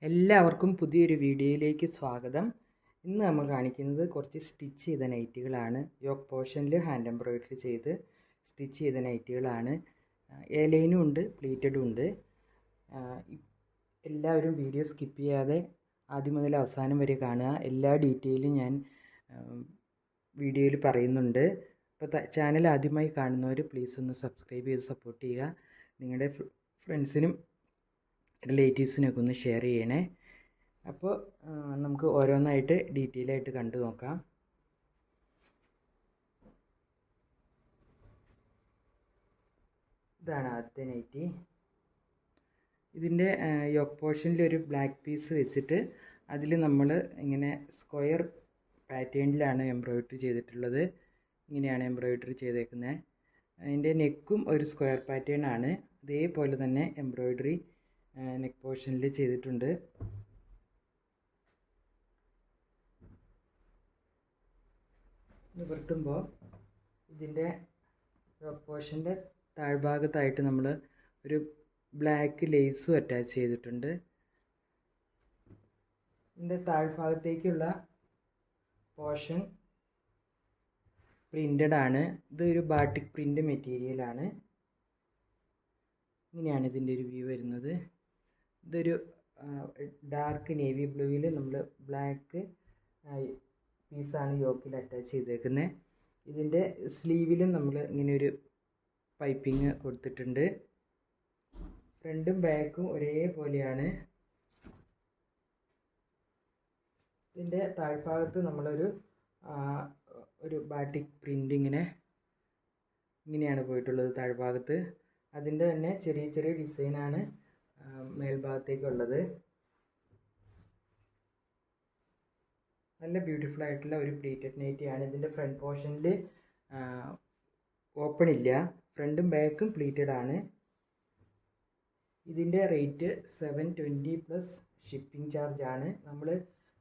എല്ലാവർക്കും പുതിയൊരു വീഡിയോയിലേക്ക് സ്വാഗതം. ഇന്ന് നമ്മൾ കാണിക്കുന്നത് കുറച്ച് സ്റ്റിച്ച് ചെയ്ത നൈറ്റികളാണ്. യോക്ക് പോർഷനിൽ ഹാൻഡ് എംബ്രോയിഡറി ചെയ്ത് സ്റ്റിച്ച് ചെയ്ത നൈറ്റികളാണ്. എലൈനും ഉണ്ട്, പ്ലീറ്റഡും ഉണ്ട്. എല്ലാവരും വീഡിയോ സ്കിപ്പ് ചെയ്യാതെ ആദ്യം മുതൽ അവസാനം വരെ കാണുക. എല്ലാ ഡീറ്റെയിലും ഞാൻ വീഡിയോയിൽ പറയുന്നുണ്ട്. അപ്പോൾ ചാനൽ ആദ്യമായി കാണുന്നവർ പ്ലീസ് ഒന്ന് സബ്സ്ക്രൈബ് ചെയ്ത് സപ്പോർട്ട് ചെയ്യുക. നിങ്ങളുടെ ഫ്രണ്ട്സിനും റിലേറ്റീവ്സിനൊക്കെ ഒന്ന് ഷെയർ ചെയ്യണേ. അപ്പോൾ നമുക്ക് ഓരോന്നായിട്ട് ഡീറ്റെയിൽ ആയിട്ട് കണ്ടു നോക്കാം. ഇതാണ് ആദ്യത്തെ നൈറ്റി. ഇതിൻ്റെ യോക്ക് പോർഷനിൽ ഒരു ബ്ലാക്ക് പീസ് വെച്ചിട്ട് അതിൽ നമ്മൾ ഇങ്ങനെ സ്ക്വയർ പാറ്റേണിലാണ് എംബ്രോയിഡറി ചെയ്തിട്ടുള്ളത്. ഇങ്ങനെയാണ് എംബ്രോയിഡറി ചെയ്തേക്കുന്നത്. അതിൻ്റെ നെക്കും ഒരു സ്ക്വയർ പാറ്റേൺ ആണ്. അതേപോലെ തന്നെ എംബ്രോയിഡറി നെക്ക് പോർഷനിൽ ചെയ്തിട്ടുണ്ട്. നിവർത്തുമ്പോൾ ഇതിൻ്റെ യോക്ക് പോർഷൻ്റെ താഴ്ഭാഗത്തായിട്ട് നമ്മൾ ഒരു ബ്ലാക്ക് ലേസും അറ്റാച്ച് ചെയ്തിട്ടുണ്ട്. ഇതിൻ്റെ താഴ്ഭാഗത്തേക്കുള്ള പോർഷൻ പ്രിൻ്റഡ് ആണ്. ഇതൊരു ബാട്ടിക് പ്രിൻ്റ് മെറ്റീരിയലാണ്. ഇങ്ങനെയാണ് ഇതിൻ്റെ ഒരു വ്യൂ വരുന്നത്. ഇതൊരു ഡാർക്ക് നേവി ബ്ലൂവിൽ നമ്മൾ ബ്ലാക്ക് പീസാണ് യോക്കിൽ അറ്റാച്ച് ചെയ്തേക്കുന്നത്. ഇതിൻ്റെ സ്ലീവിലും നമ്മൾ ഇങ്ങനെ ഒരു പൈപ്പിങ് കൊടുത്തിട്ടുണ്ട്. ഫ്രണ്ടും ബാക്കും ഒരേപോലെയാണ്. ഇതിൻ്റെ താഴ്ഭാഗത്ത് നമ്മളൊരു ബാട്ടിക് പ്രിൻ്റ് ഇങ്ങനെയാണ് പോയിട്ടുള്ളത് താഴ്ഭാഗത്ത്. അതിൻ്റെ തന്നെ ചെറിയ ചെറിയ ഡിസൈനാണ് മേൽഭാഗത്തേക്കുള്ളത്. നല്ല ബ്യൂട്ടിഫുൾ ആയിട്ടുള്ള ഒരു പ്ലീറ്റഡ് നൈറ്റിയാണ്. ഇതിൻ്റെ ഫ്രണ്ട് പോർഷനിൽ ഓപ്പൺ ഇല്ല, ഫ്രണ്ടും ബാക്കും പ്ലീറ്റഡ് ആണ്. ഇതിൻ്റെ റേറ്റ് 720 പ്ലസ് ഷിപ്പിംഗ് ചാർജ് ആണ്. നമ്മൾ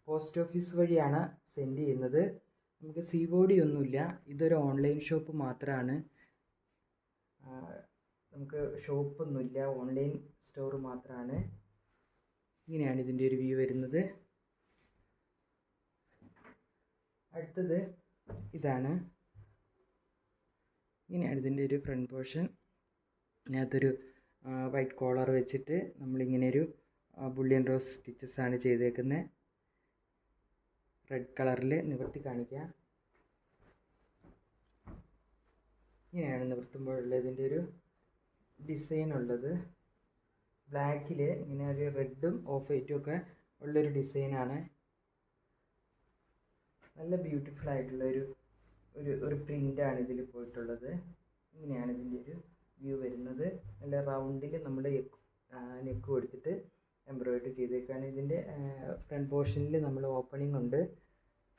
പോസ്റ്റ് ഓഫീസ് വഴിയാണ് സെൻഡ് ചെയ്യുന്നത്. നമുക്ക് COD ഒന്നുമില്ല. ഇതൊരു ഓൺലൈൻ ഷോപ്പ് മാത്രമാണ്. നമുക്ക് ഷോപ്പൊന്നുമില്ല, ഓൺലൈൻ സ്റ്റോർ മാത്രമാണ്. ഇങ്ങനെയാണ് ഇതിൻ്റെ ഒരു വ്യൂ വരുന്നത്. അടുത്തത് ഇതാണ്. ഇങ്ങനെയാണ് ഇതിൻ്റെ ഒരു ഫ്രണ്ട് പോർഷൻ. ഇതിനകത്തൊരു വൈറ്റ് കോളർ വെച്ചിട്ട് നമ്മളിങ്ങനെ ഒരു ബുള്ളിയൻ റോസ് സ്റ്റിച്ചസ് ആണ് ചെയ്തേക്കുന്നത്. റെഡ് കളറിൽ നിവർത്തി കാണിക്കുക. ഇങ്ങനെയാണ് നിവർത്തുമ്പോഴുള്ള ഇതിൻ്റെ ഒരു ഡിസൈൻ ഉള്ളത്. ബ്ലാക്കിൽ ഇങ്ങനെ ഒരു റെഡും ഓഫ് വൈറ്റും ഒക്കെ ഉള്ളൊരു ഡിസൈനാണ്. നല്ല ബ്യൂട്ടിഫുൾ ആയിട്ടുള്ള ഒരു പ്രിൻ്റാണ് ഇതിൽ പോയിട്ടുള്ളത്. ഇങ്ങനെയാണ് ഇതിൻ്റെ ഒരു വ്യൂ വരുന്നത്. നല്ല റൗണ്ടിൽ നമ്മൾ നെക്ക് കൊടുത്തിട്ട് എംബ്രോയിഡറി ചെയ്തേക്കാണ്. ഇതിൻ്റെ ഫ്രണ്ട് പോർഷനിൽ നമ്മൾ ഓപ്പണിംഗ് ഉണ്ട്.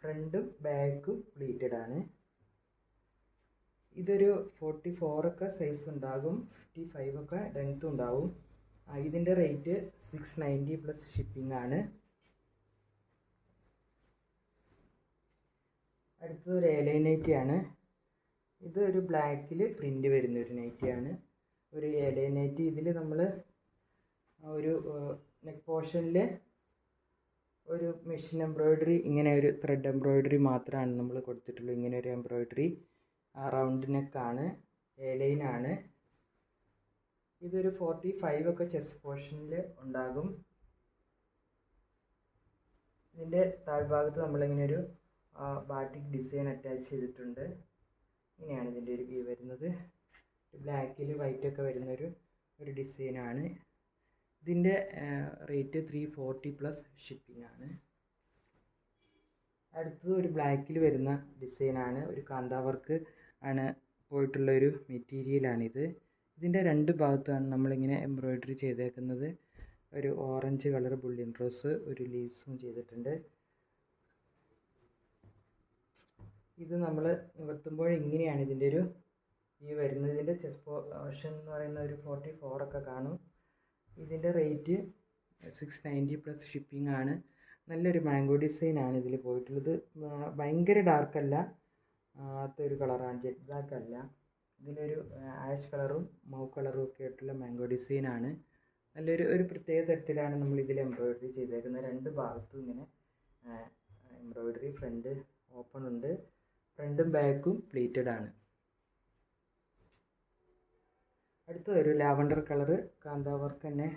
ഫ്രണ്ടും ബാക്കും പ്ലീറ്റഡ് ആണ്. ഇതൊരു 44 ഒക്കെ സൈസ് ഉണ്ടാകും, 55 ഒക്കെ ലെങ്ത്തും ഉണ്ടാവും. ഇതിൻ്റെ റേറ്റ് 690 പ്ലസ് ഷിപ്പിംഗ് ആണ്. അടുത്തത് ഒരു എലൈൻ നൈറ്റിയാണ്. ഇത് ഒരു ബ്ലാക്കിൽ പ്രിൻ്റ് വരുന്ന ഒരു നൈറ്റിയാണ്. ഒരു എലൈൻ നൈറ്റി. ഇതിൽ നമ്മൾ ഒരു നെക്ക് പോർഷനിൽ ഒരു മെഷീൻ എംബ്രോയിഡറി, ഇങ്ങനെ ഒരു ത്രെഡ് എംബ്രോയിഡറി മാത്രമാണ് നമ്മൾ കൊടുത്തിട്ടുള്ളൂ. ഇങ്ങനെ ഒരു എംബ്രോയിഡറി റൗണ്ട് നെക്കാണ്, എലൈനാണ്. ഇതൊരു 45 ഒക്കെ ചെസ്റ്റ് പോർഷനിൽ ഉണ്ടാകും. ഇതിൻ്റെ താഴ്ഭാഗത്ത് നമ്മളിങ്ങനെ ഒരു ബാട്ടിക് ഡിസൈൻ അറ്റാച്ച് ചെയ്തിട്ടുണ്ട്. ഇങ്ങനെയാണ് ഇതിൻ്റെ ഒരു വ്യൂ വരുന്നത്. ബ്ലാക്കിൽ വൈറ്റൊക്കെ വരുന്നൊരു ഡിസൈനാണ്. ഇതിൻ്റെ റേറ്റ് 340 പ്ലസ് ഷിപ്പിംഗ് ആണ്. അടുത്തത് ഒരു ബ്ലാക്കിൽ വരുന്ന ഡിസൈനാണ്. ഒരു കാന്താ വർക്ക് ആണ് പോയിട്ടുള്ളൊരു മെറ്റീരിയലാണിത്. ഇതിൻ്റെ രണ്ട് ഭാഗത്താണ് നമ്മളിങ്ങനെ എംബ്രോയിഡറി ചെയ്തേക്കുന്നത്. ഒരു ഓറഞ്ച് കളർ ബുള്ളിയൻ റോസ്, ഒരു ലീവ്സും ചെയ്തിട്ടുണ്ട്. ഇത് നമ്മൾ നിവർത്തുമ്പോൾ ഇങ്ങനെയാണ് ഇതിൻ്റെ ഒരു വ്യൂ വരുന്നത്. ഇതിൻ്റെ ചെസ്റ്റ് പോർഷൻ എന്ന് പറയുന്ന ഒരു 44 ഒക്കെ കാണും. ഇതിൻ്റെ റേറ്റ് 690 പ്ലസ് ഷിപ്പിംഗ് ആണ്. നല്ലൊരു മാംഗോ ഡിസൈനാണ് ഇതിൽ പോയിട്ടുള്ളത്. ഭയങ്കര ഡാർക്കല്ല, ഒരു കളറാണ്, ജെറ്റ് ബ്ലാക്ക് അല്ല. ഇതിലൊരു ആഷ് കളറും മൗ കളറും ഒക്കെ ആയിട്ടുള്ള മാംഗോ ഡിസൈനാണ്. നല്ലൊരു പ്രത്യേക തരത്തിലാണ് നമ്മൾ ഇതിൽ എംബ്രോയിഡറി ചെയ്തേക്കുന്നത്. രണ്ട് ഭാഗത്തും ഇങ്ങനെ എംബ്രോയിഡറി, ഫ്രണ്ട് ഓപ്പൺ ഉണ്ട്, ഫ്രണ്ടും ബാക്കും പ്ലീറ്റഡ് ആണ്. അടുത്തതൊരു ലാവണ്ടർ കളറ് കാന്ത വർക്ക് തന്നെ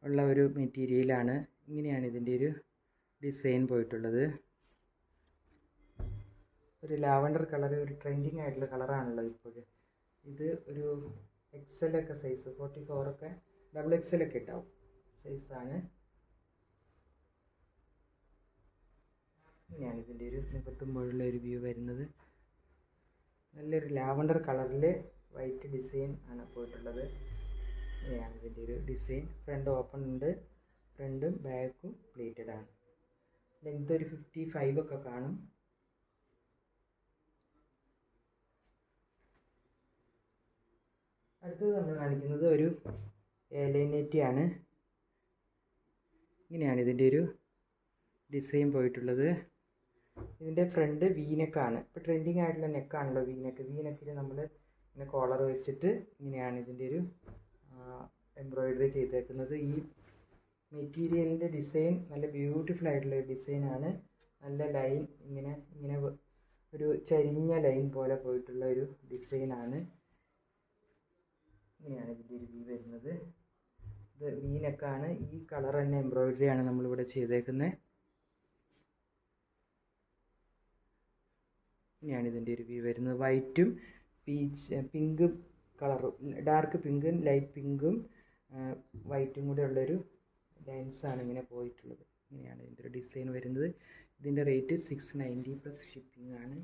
ഉള്ള ഒരു മെറ്റീരിയലാണ്. ഇങ്ങനെയാണ് ഇതിൻ്റെ ഒരു ഡിസൈൻ പോയിട്ടുള്ളത്. ഒരു ലാവണ്ടർ കളർ ഒരു ട്രെൻഡിങ് ആയിട്ടുള്ള കളറാണല്ലോ ഇപ്പോൾ. ഇത് ഒരു എക്സലൊക്കെ സൈസ് 44 ഡബിൾ എക്സലൊക്കെ ഉണ്ടാവും സൈസാണ്. ഇങ്ങനെയാണ് ഇതിൻ്റെ ഒരു മുഖത്തുമ്പോഴുള്ള ഒരു വ്യൂ വരുന്നത്. നല്ലൊരു ലാവണ്ടർ കളറിൽ വൈറ്റ് ഡിസൈൻ ആണ് പോയിട്ടുള്ളത്. ഇങ്ങനെയാണ് ഇതിൻ്റെ ഒരു ഡിസൈൻ. ഫ്രണ്ട് ഓപ്പൺ ഉണ്ട്, ഫ്രണ്ടും ബാക്കും പ്ലേറ്റഡ് ആണ്. ലെങ്ത് ഒരു 55 ഒക്കെ കാണും. അടുത്തത് നമ്മൾ കാണിക്കുന്നത് ഒരു ഏലൈനേറ്റിയാണ്. ഇങ്ങനെയാണ് ഇതിൻ്റെ ഒരു ഡിസൈൻ പോയിട്ടുള്ളത്. ഇതിൻ്റെ ഫ്രണ്ട് വീനെക്കാണ്. ഇപ്പോൾ ട്രെൻഡിങ് ആയിട്ടുള്ള നെക്കാണല്ലോ വീനെക്ക്. വീനെക്കിൽ നമ്മൾ ഇങ്ങനെ കോളർ വെച്ചിട്ട് ഇങ്ങനെയാണ് ഇതിൻ്റെ ഒരു എംബ്രോയിഡറി ചെയ്തേക്കുന്നത്. ഈ മെറ്റീരിയലിൻ്റെ ഡിസൈൻ നല്ല ബ്യൂട്ടിഫുൾ ആയിട്ടുള്ള ഡിസൈനാണ്. നല്ല ലൈൻ ഇങ്ങനെ ഒരു ചരിഞ്ഞ ലൈൻ പോലെ പോയിട്ടുള്ള ഒരു ഡിസൈനാണ്. ഇങ്ങനെയാണ് ഇതിൻ്റെ ഒരു വ്യൂ വരുന്നത്. ഇത് വീനെക്കാണ്. ഈ കളർ തന്നെ എംബ്രോയിഡറിയാണ് നമ്മളിവിടെ ചെയ്തേക്കുന്നത്. ഇങ്ങനെയാണ് ഇതിൻ്റെ ഒരു വ്യൂ വരുന്നത്. വൈറ്റും പിങ്കും കളറും, ഡാർക്ക് പിങ്കും ലൈറ്റ് പിങ്കും വൈറ്റും കൂടെ ഉള്ളൊരു ലൈൻസാണ് ഇങ്ങനെ പോയിട്ടുള്ളത്. ഇങ്ങനെയാണ് ഇതിൻ്റെ ഒരു ഡിസൈൻ വരുന്നത്. ഇതിൻ്റെ റേറ്റ് 690 പ്ലസ് ഷിപ്പിംഗ് ആണ്.